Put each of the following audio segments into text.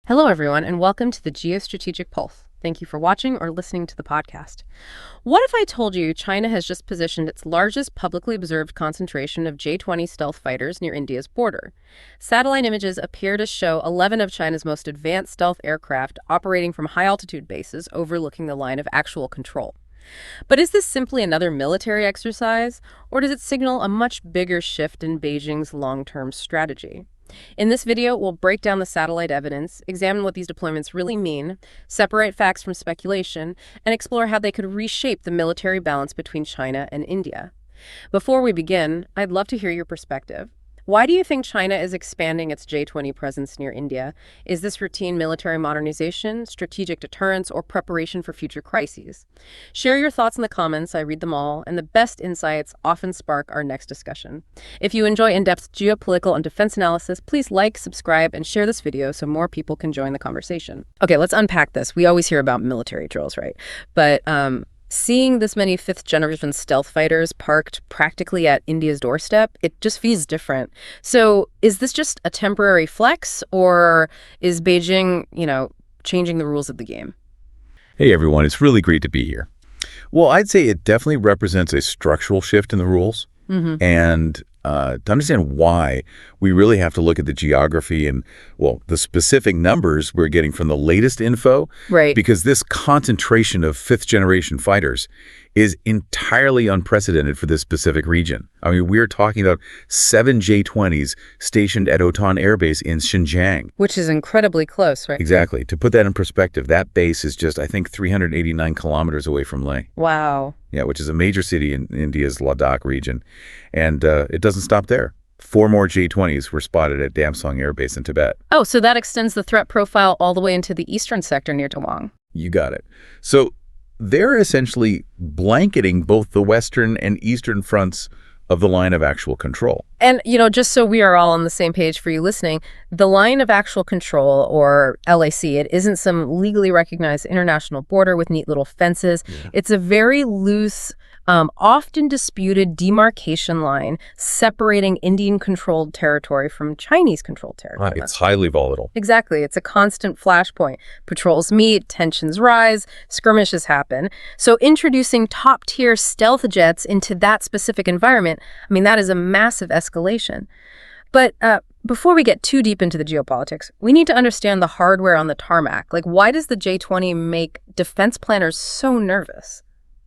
Hello, everyone, and welcome to the Geostrategic Pulse. Thank you for watching or listening to the podcast. What if I told you China has just positioned its largest publicly observed concentration of J-20 stealth fighters near India's border? Satellite images appear to show 11 of China's most advanced stealth aircraft operating from high-altitude bases overlooking the line of actual control. But is this simply another military exercise, or does it signal a much bigger shift in Beijing's long-term strategy? In this video, we'll break down the satellite evidence, examine what these deployments really mean, separate facts from speculation, and explore how they could reshape the military balance between China and India. Before we begin, I'd love to hear your perspective. Why do you think China is expanding its J-20 presence near India? Is this routine military modernization, strategic deterrence, or preparation for future crises? Share your thoughts in the comments. I read them all, and the best insights often spark our next discussion. If you enjoy in-depth geopolitical and defense analysis, please like, subscribe, and share this video so more people can join the conversation. Okay, let's unpack this. We always hear about military drills, right? But seeing this many fifth-generation stealth fighters parked practically at India's doorstep, it just feels different. So is this just a temporary flex, or is Beijing, changing the rules of the game? Hey, everyone. It's really great to be here. Well, I'd say it definitely represents a structural shift in the rules. And to understand why, we really have to look at the geography and, well, the specific numbers we're getting from the latest info. Right. Because this concentration of fifth-generation fighters is entirely unprecedented for this specific region. I mean, we're talking about 7 J-20s stationed at Hotan Air Base in Xinjiang. Which is incredibly close, right? Exactly. To put that in perspective, that base is just, I think, 389 kilometers away from Leh. Wow. Yeah, which is a major city in India's Ladakh region. And it doesn't stop there. 4 more J-20s were spotted at Damxung Air Base in Tibet. Oh, so that extends the threat profile all the way into the eastern sector near Tawang. You got it. So they're essentially blanketing both the western and eastern fronts of the line of actual control. And, just so we are all on the same page for you listening, the line of actual control, or LAC, it isn't some legally recognized international border with neat little fences. Yeah. It's a very loose, often disputed demarcation line separating Indian-controlled territory from Chinese-controlled territory. Right. It's highly volatile. Exactly. It's a constant flashpoint. Patrols meet, tensions rise, skirmishes happen. So introducing top-tier stealth jets into that specific environment, that is a massive escalation. But before we get too deep into the geopolitics, we need to understand the hardware on the tarmac. Like, why does the J-20 make defense planners so nervous?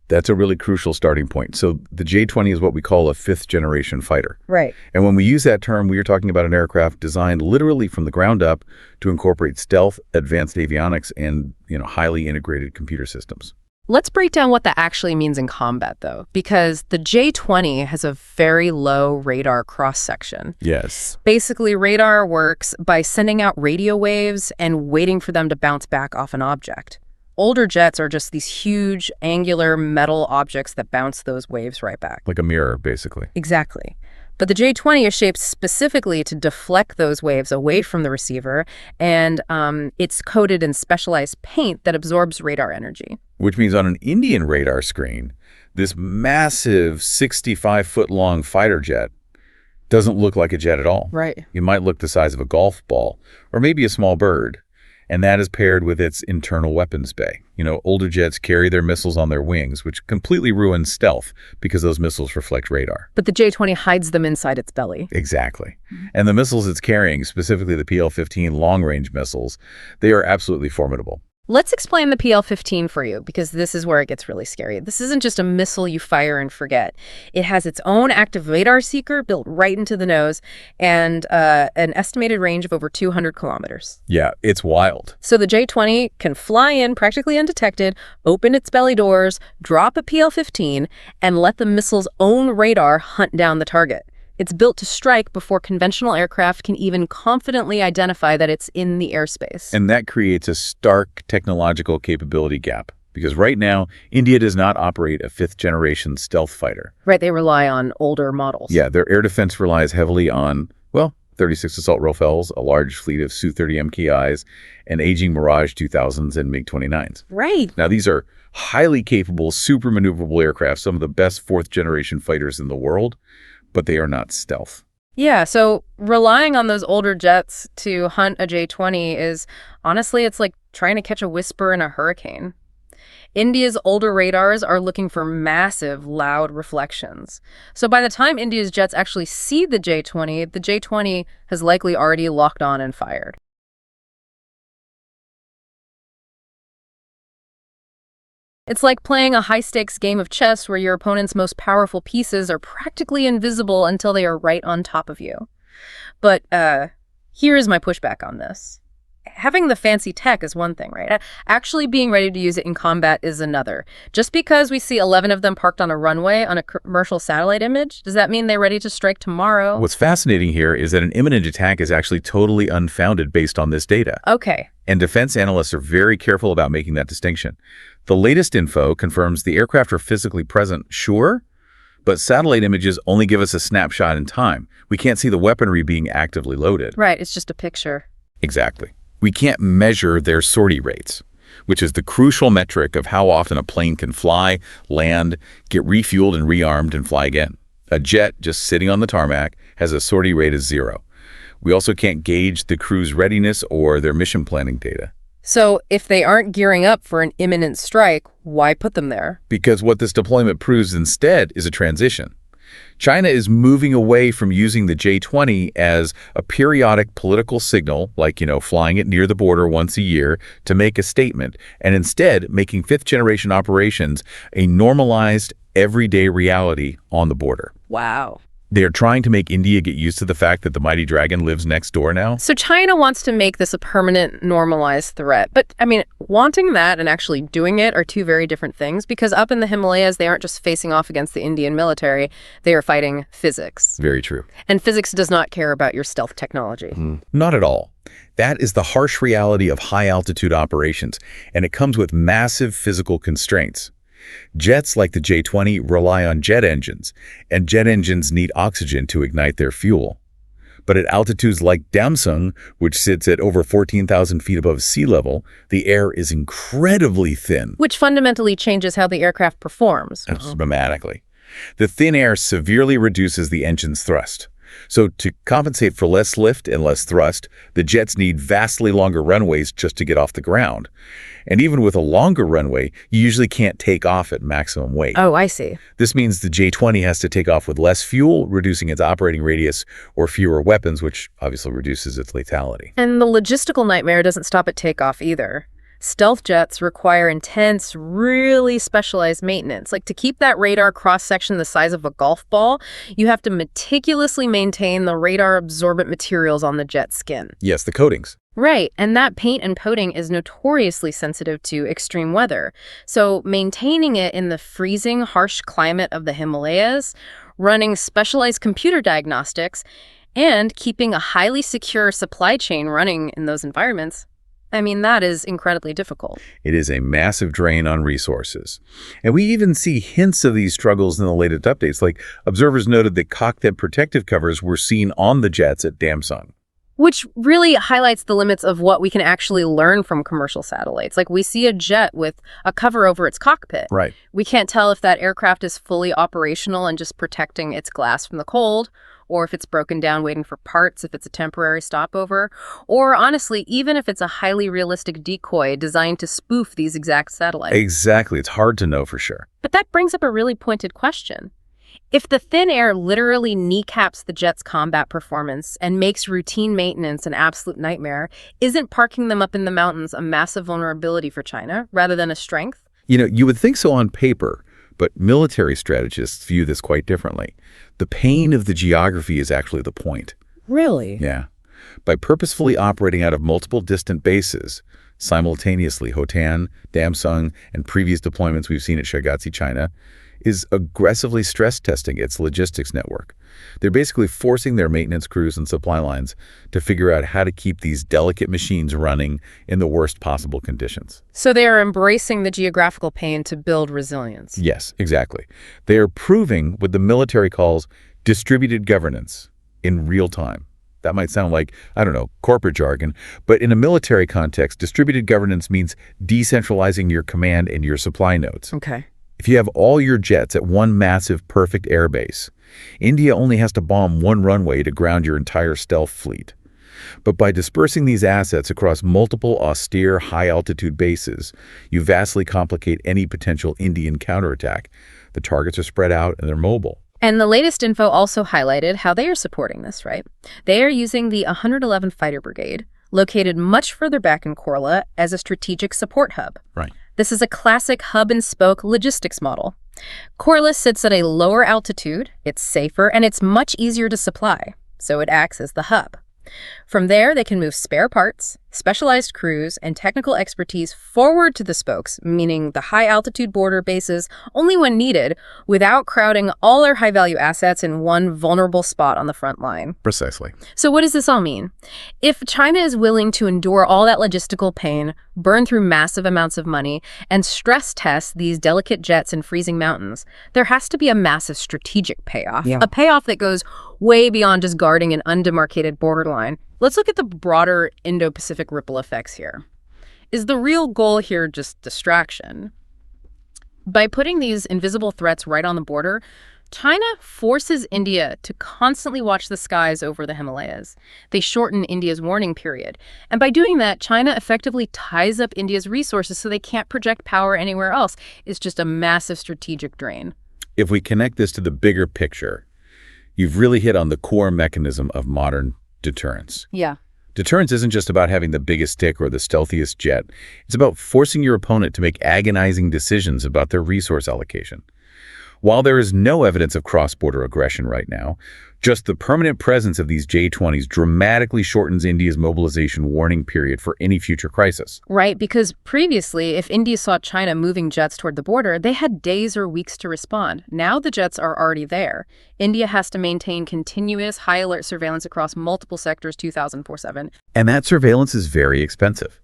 That's a really crucial starting point. So the J-20 is what we call a fifth-generation fighter. Right. And when we use that term, we are talking about an aircraft designed literally from the ground up to incorporate stealth, advanced avionics, and highly integrated computer systems. Let's break down what that actually means in combat, though, because the J-20 has a very low radar cross-section. Yes. Basically, radar works by sending out radio waves and waiting for them to bounce back off an object. Older jets are just these huge, angular metal objects that bounce those waves right back. Like a mirror, basically. Exactly. But the J-20 is shaped specifically to deflect those waves away from the receiver, and it's coated in specialized paint that absorbs radar energy. Which means on an Indian radar screen, this massive 65-foot-long fighter jet doesn't look like a jet at all. Right. It might look the size of a golf ball, or maybe a small bird. And that is paired with its internal weapons bay. Older jets carry their missiles on their wings, which completely ruins stealth because those missiles reflect radar. But the J-20 hides them inside its belly. Exactly. And the missiles it's carrying, specifically the PL-15 long-range missiles, they are absolutely formidable. Let's explain the PL-15 for you, because this is where it gets really scary. This isn't just a missile you fire and forget. It has its own active radar seeker built right into the nose and an estimated range of over 200 kilometers. Yeah, it's wild. So the J-20 can fly in practically undetected, open its belly doors, drop a PL-15, and let the missile's own radar hunt down the target. It's built to strike before conventional aircraft can even confidently identify that it's in the airspace. And that creates a stark technological capability gap. Because right now, India does not operate a fifth-generation stealth fighter. Right, they rely on older models. Yeah, their air defense relies heavily on, 36 assault Rafales, a large fleet of Su-30 MKIs, and aging Mirage 2000s and MiG-29s. Right. Now, these are highly capable, super maneuverable aircraft, some of the best fourth-generation fighters in the world, but they are not stealth. Yeah, so relying on those older jets to hunt a J-20 is, honestly, it's like trying to catch a whisper in a hurricane. India's older radars are looking for massive, loud reflections. So by the time India's jets actually see the J-20 has likely already locked on and fired. It's like playing a high-stakes game of chess where your opponent's most powerful pieces are practically invisible until they are right on top of you. But here is my pushback on this. Having the fancy tech is one thing, right? Actually being ready to use it in combat is another. Just because we see 11 of them parked on a runway on a commercial satellite image, does that mean they're ready to strike tomorrow? What's fascinating here is that an imminent attack is actually totally unfounded based on this data. Okay. And defense analysts are very careful about making that distinction. The latest info confirms the aircraft are physically present, sure, but satellite images only give us a snapshot in time. We can't see the weaponry being actively loaded. Right, it's just a picture. Exactly. We can't measure their sortie rates, which is the crucial metric of how often a plane can fly, land, get refueled and rearmed, and fly again. A jet just sitting on the tarmac has a sortie rate of 0. We also can't gauge the crew's readiness or their mission planning data. So if they aren't gearing up for an imminent strike, why put them there? Because what this deployment proves instead is a transition. China is moving away from using the J-20 as a periodic political signal, like, flying it near the border once a year to make a statement, and instead making fifth-generation operations a normalized, everyday reality on the border. Wow. They're trying to make India get used to the fact that the mighty dragon lives next door now. So China wants to make this a permanent, normalized threat. But, wanting that and actually doing it are two very different things, because up in the Himalayas, they aren't just facing off against the Indian military. They are fighting physics. Very true. And physics does not care about your stealth technology. Not at all. That is the harsh reality of high-altitude operations, and it comes with massive physical constraints. Jets like the J-20 rely on jet engines, and jet engines need oxygen to ignite their fuel. But at altitudes like Damxung, which sits at over 14,000 feet above sea level, the air is incredibly thin. Which fundamentally changes how the aircraft performs. Dramatically. The thin air severely reduces the engine's thrust. So to compensate for less lift and less thrust, the jets need vastly longer runways just to get off the ground. And even with a longer runway, you usually can't take off at maximum weight. Oh, I see. This means the J-20 has to take off with less fuel, reducing its operating radius, or fewer weapons, which obviously reduces its lethality. And the logistical nightmare doesn't stop at takeoff either. Stealth jets require intense, really specialized maintenance. Like to keep that radar cross-section the size of a golf ball, you have to meticulously maintain the radar-absorbent materials on the jet skin. Yes, the coatings. Right, and that paint and coating is notoriously sensitive to extreme weather. So maintaining it in the freezing, harsh climate of the Himalayas, running specialized computer diagnostics, and keeping a highly secure supply chain running in those environments, that is incredibly difficult. It is a massive drain on resources. And we even see hints of these struggles in the latest updates, like observers noted that cockpit protective covers were seen on the jets at Damxung. Which really highlights the limits of what we can actually learn from commercial satellites. Like we see a jet with a cover over its cockpit. Right. We can't tell if that aircraft is fully operational and just protecting its glass from the cold, or if it's broken down waiting for parts, if it's a temporary stopover, or honestly, even if it's a highly realistic decoy designed to spoof these exact satellites. Exactly. It's hard to know for sure. But that brings up a really pointed question. If the thin air literally kneecaps the jet's combat performance and makes routine maintenance an absolute nightmare, isn't parking them up in the mountains a massive vulnerability for China rather than a strength? You would think so on paper, but military strategists view this quite differently. The pain of the geography is actually the point. Really? Yeah. By purposefully operating out of multiple distant bases, simultaneously Hotan, Damxung, and previous deployments we've seen at Shaanxi, China, is aggressively stress testing its logistics network. They're basically forcing their maintenance crews and supply lines to figure out how to keep these delicate machines running in the worst possible conditions. So they are embracing the geographical pain to build resilience. Yes, exactly. They are proving what the military calls distributed governance in real time. That might sound like, corporate jargon, but in a military context, distributed governance means decentralizing your command and your supply nodes. Okay. If you have all your jets at one massive perfect airbase, India only has to bomb one runway to ground your entire stealth fleet. But by dispersing these assets across multiple austere, high-altitude bases, you vastly complicate any potential Indian counterattack. The targets are spread out and they're mobile. And the latest info also highlighted how they are supporting this, right? They are using the 111 Fighter Brigade, located much further back in Korla, as a strategic support hub. Right. This is a classic hub-and-spoke logistics model. Korla sits at a lower altitude, it's safer, and it's much easier to supply, so it acts as the hub. From there, they can move spare parts, specialized crews, and technical expertise forward to the spokes, meaning the high-altitude border bases, only when needed, without crowding all their high-value assets in one vulnerable spot on the front line. Precisely. So what does this all mean? If China is willing to endure all that logistical pain, burn through massive amounts of money, and stress test these delicate jets in freezing mountains, there has to be a massive strategic payoff. Yeah. A payoff that goes way beyond just guarding an undemarcated borderline. Let's look at the broader Indo-Pacific ripple effects here. Is the real goal here just distraction? By putting these invisible threats right on the border, China forces India to constantly watch the skies over the Himalayas. They shorten India's warning period. And by doing that, China effectively ties up India's resources so they can't project power anywhere else. It's just a massive strategic drain. If we connect this to the bigger picture, you've really hit on the core mechanism of modern deterrence. Yeah. Deterrence isn't just about having the biggest stick or the stealthiest jet. It's about forcing your opponent to make agonizing decisions about their resource allocation. While there is no evidence of cross-border aggression right now, just the permanent presence of these J-20s dramatically shortens India's mobilization warning period for any future crisis. Right, because previously, if India saw China moving jets toward the border, they had days or weeks to respond. Now the jets are already there. India has to maintain continuous high-alert surveillance across multiple sectors 24/7. And that surveillance is very expensive.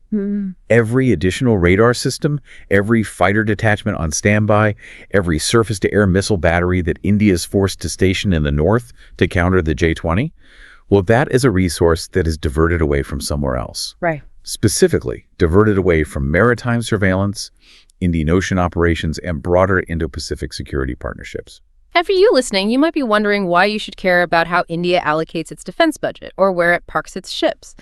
Every additional radar system, every fighter detachment on standby, every surface-to-air missile battery that India is forced to station in the north to counter the J-20, well, that is a resource that is diverted away from somewhere else. Right. Specifically, diverted away from maritime surveillance, Indian Ocean operations, and broader Indo-Pacific security partnerships. And for you listening, you might be wondering why you should care about how India allocates its defense budget or where it parks its ships.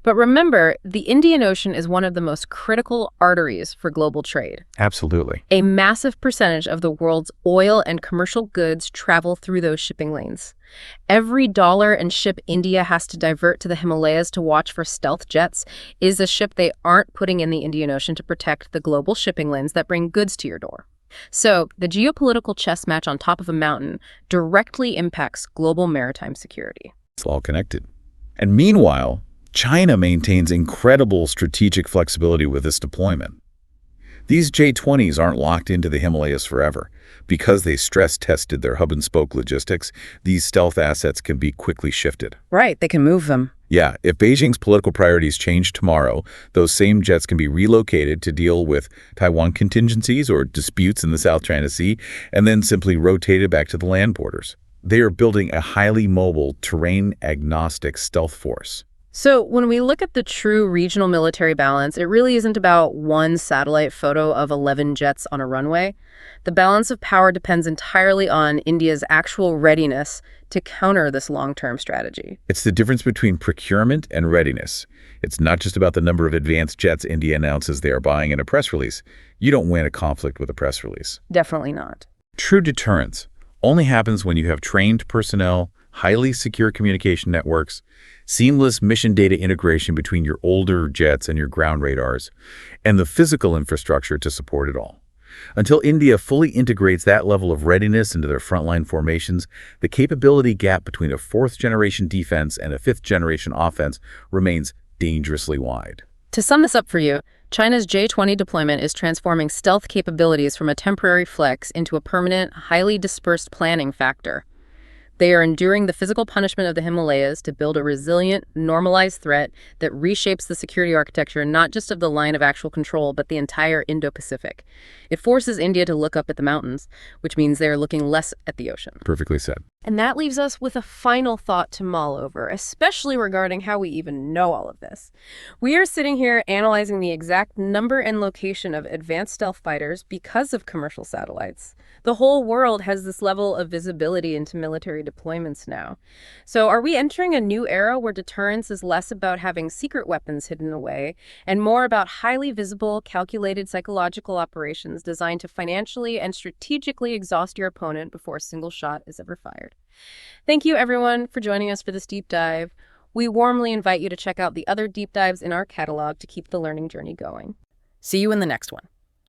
But remember, the Indian Ocean is one of the most critical arteries for global trade. Absolutely. A massive percentage of the world's oil and commercial goods travel through those shipping lanes. Every dollar and ship India has to divert to the Himalayas to watch for stealth jets is a ship they aren't putting in the Indian Ocean to protect the global shipping lanes that bring goods to your door. So, the geopolitical chess match on top of a mountain directly impacts global maritime security. It's all connected. And meanwhile, China maintains incredible strategic flexibility with this deployment. These J-20s aren't locked into the Himalayas forever. Because they stress-tested their hub-and-spoke logistics, these stealth assets can be quickly shifted. Right, they can move them. Yeah, if Beijing's political priorities change tomorrow, those same jets can be relocated to deal with Taiwan contingencies or disputes in the South China Sea, and then simply rotated back to the land borders. They are building a highly mobile, terrain-agnostic stealth force. So when we look at the true regional military balance, it really isn't about one satellite photo of 11 jets on a runway. The balance of power depends entirely on India's actual readiness to counter this long-term strategy. It's the difference between procurement and readiness. It's not just about the number of advanced jets India announces they are buying in a press release. You don't win a conflict with a press release. Definitely not. True deterrence only happens when you have trained personnel, highly secure communication networks, seamless mission data integration between your older jets and your ground radars, and the physical infrastructure to support it all. Until India fully integrates that level of readiness into their frontline formations, the capability gap between a fourth-generation defense and a fifth-generation offense remains dangerously wide. To sum this up for you, China's J-20 deployment is transforming stealth capabilities from a temporary flex into a permanent, highly dispersed planning factor. They are enduring the physical punishment of the Himalayas to build a resilient, normalized threat that reshapes the security architecture not just of the line of actual control, but the entire Indo-Pacific. It forces India to look up at the mountains, which means they are looking less at the ocean. Perfectly said. And that leaves us with a final thought to mull over, especially regarding how we even know all of this. We are sitting here analyzing the exact number and location of advanced stealth fighters because of commercial satellites. The whole world has this level of visibility into military deployments now. So are we entering a new era where deterrence is less about having secret weapons hidden away and more about highly visible, calculated psychological operations designed to financially and strategically exhaust your opponent before a single shot is ever fired? Thank you, everyone, for joining us for this deep dive. We warmly invite you to check out the other deep dives in our catalog to keep the learning journey going. See you in the next one.